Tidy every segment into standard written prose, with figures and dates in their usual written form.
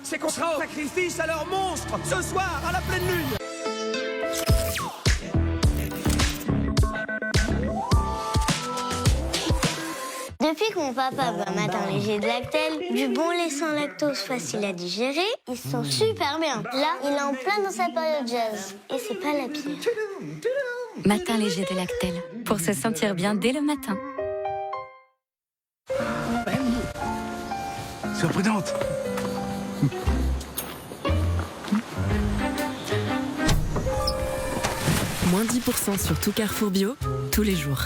c'est qu'on sera au sacrifice à leur monstre, ce soir, à la pleine lune. Depuis que mon papa boit matin léger de Lactel, du bon lait sans lactose facile à digérer, ils sont super bien. Là, il est en plein dans sa période jazz. Et c'est pas la pire. Matin léger de Lactel, pour se sentir bien dès le matin. Surprenante. Moins 10% sur tout Carrefour Bio, tous les jours.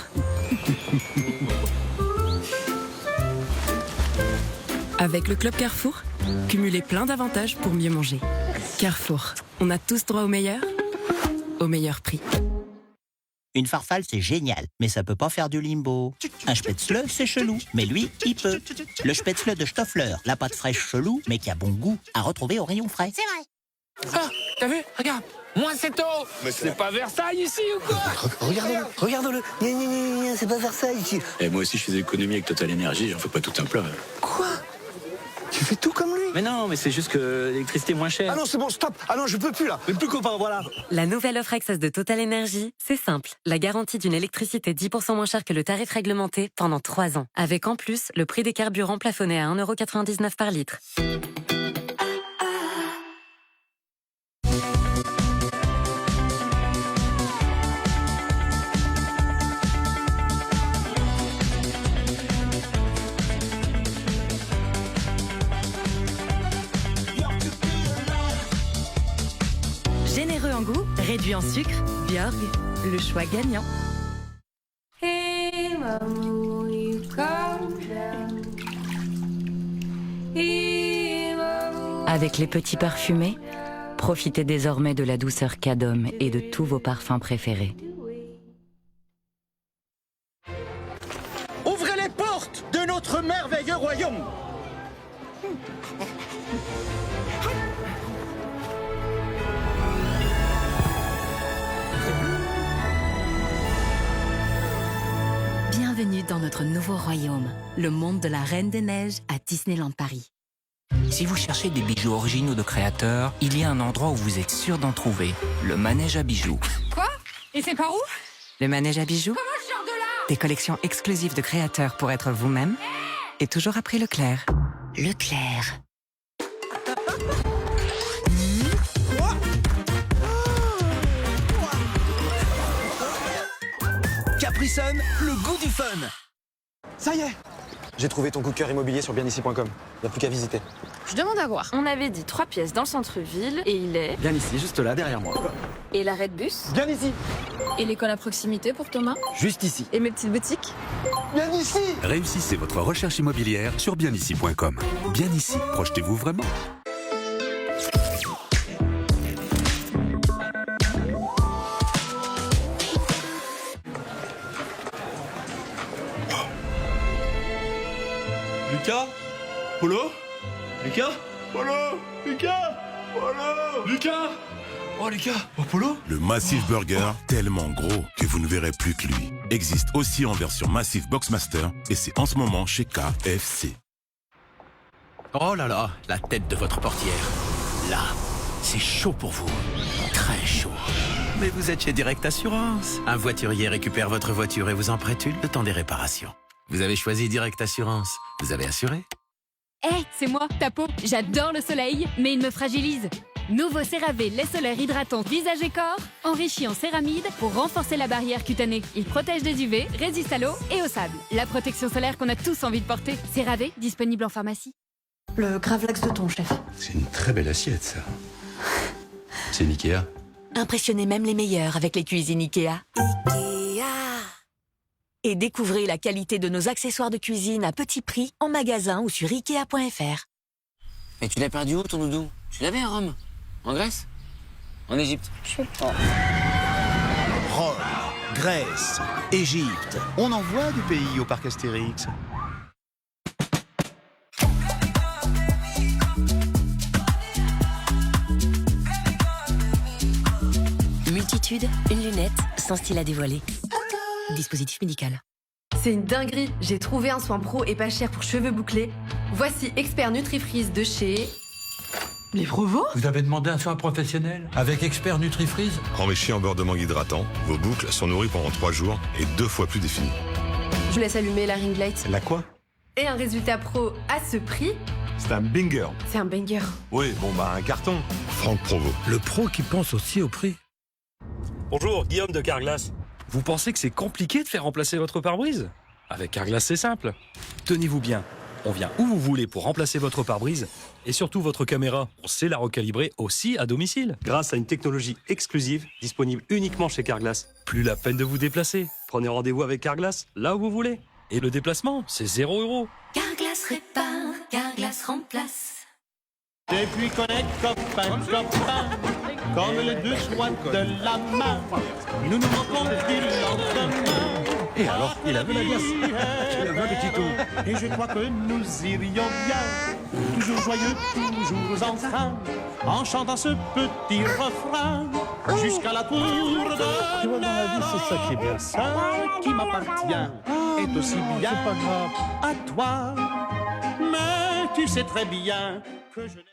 Avec le Club Carrefour, cumulez plein d'avantages pour mieux manger. Carrefour, on a tous droit au meilleur prix. Une farfalle, c'est génial, mais ça peut pas faire du limbo. Un spätzle, c'est chelou, mais lui, il peut. Le spätzle de Stoffler, la pâte fraîche chelou, mais qui a bon goût, à retrouver au rayon frais. C'est vrai. Ah, t'as vu? Regarde, moins c'est tôt. Mais c'est pas Versailles ici ou quoi? Regarde-le. C'est pas Versailles ici. Et moi aussi, je fais des économies avec Total Energy, j'en fais pas tout un plat. Quoi? Tu fais tout comme lui? Mais non, mais c'est juste que l'électricité est moins chère. Ah non, c'est bon, stop. Ah non, je peux plus là. Mais plus copain, voilà. La nouvelle offre Access de Total Energy, c'est simple. La garantie d'une électricité 10% moins chère que le tarif réglementé pendant 3 ans. Avec en plus, le prix des carburants plafonné à 1,99 € par litre. Généreux en goût, réduit en sucre, Björg, le choix gagnant. Avec les petits parfumés, profitez désormais de la douceur Cadom et de tous vos parfums préférés. Ouvrez les portes de notre merveilleux royaume. Bienvenue dans notre nouveau royaume, le monde de la Reine des Neiges à Disneyland Paris. Si vous cherchez des bijoux originaux de créateurs, il y a un endroit où vous êtes sûr d'en trouver, le manège à bijoux. Quoi? Et c'est par où? Le manège à bijoux, Comment je sors de là? des collections exclusives de créateurs pour être vous-même, et toujours à prix Leclerc. Leclerc. Capri Sun, le goût du fun. Ça y est. J'ai trouvé ton coup de cœur immobilier sur bienici.com. Il n'y a plus qu'à visiter. Je demande à voir. On avait dit 3 pièces dans le centre-ville, et il est... Bien ici, juste là, derrière moi. Et l'arrêt de bus? Bien ici. Et l'école à proximité pour Thomas? Juste ici. Et mes petites boutiques? Bien ici. Réussissez votre recherche immobilière sur bienici.com. Bien ici, projetez-vous vraiment. Lucas? Polo? Lucas? Polo? Lucas? Polo? Lucas? Oh Lucas? Oh Polo? Le Massive Burger, tellement gros que vous ne verrez plus que lui, existe aussi en version Massive Boxmaster et c'est en ce moment chez KFC. Oh là là, la tête de votre portière. Là, c'est chaud pour vous. Très chaud. Mais vous êtes chez Direct Assurance. Un voiturier récupère votre voiture et vous en prête une le temps des réparations. Vous avez choisi Direct Assurance. Vous avez assuré? Hé, c'est moi, ta peau. J'adore le soleil, mais il me fragilise. Nouveau CeraVe lait solaire hydratant visage et corps, enrichi en céramide pour renforcer la barrière cutanée. Il protège des UV, résiste à l'eau et au sable. La protection solaire qu'on a tous envie de porter. CeraVe, disponible en pharmacie. Le gravlax de ton chef. C'est une très belle assiette, ça. C'est Ikea. Impressionnez même les meilleurs avec les cuisines Ikea. Et découvrez la qualité de nos accessoires de cuisine à petit prix en magasin ou sur Ikea.fr. Mais tu l'as perdu où ton doudou? Tu l'avais à Rome? En Grèce? En Égypte? Je sais pas. Rome, Grèce, Égypte. On envoie du pays au parc Astérix. Multitude, une lunette, sans style à dévoiler. Dispositif médical. C'est une dinguerie, j'ai trouvé un soin pro et pas cher pour cheveux bouclés. Voici Expert Nutrifreeze de chez... Les Provos? Vous avez demandé un soin professionnel avec expert Nutrifreeze? Enrichi en beurre de mangue hydratant, vos boucles sont nourries pendant 3 jours et 2 fois plus définies. Je laisse allumer la ring light. La quoi? Et un résultat pro à ce prix, C'est un banger. c'est un banger. Oui, bon bah un carton. Franck Provo. Le pro qui pense aussi au prix. Bonjour, Guillaume de Carglass. Vous pensez que c'est compliqué de faire remplacer votre pare-brise? Avec Carglass, c'est simple. Tenez-vous bien, on vient où vous voulez pour remplacer votre pare-brise et surtout votre caméra. On sait la recalibrer aussi à domicile grâce à une technologie exclusive disponible uniquement chez Carglass. Plus la peine de vous déplacer. Prenez rendez-vous avec Carglass là où vous voulez. Et le déplacement, c'est 0 €. Carglass répare, Carglass remplace. Et puis connect copain, comme les deux doigts de la main, nous nous manquons du lendemain. Et alors, il a vu la glace. Il a vu le Tito. Et je crois que nous irions bien, toujours joyeux, toujours ensemble, en chantant ce petit refrain, jusqu'à la tour de... Tu vois, dans la vie, c'est ça qui est bien. Ce qui m'appartient est aussi bien C'est pas grave. à toi, mais tu sais très bien que je n'aime...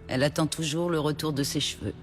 Elle attend toujours le retour de ses cheveux.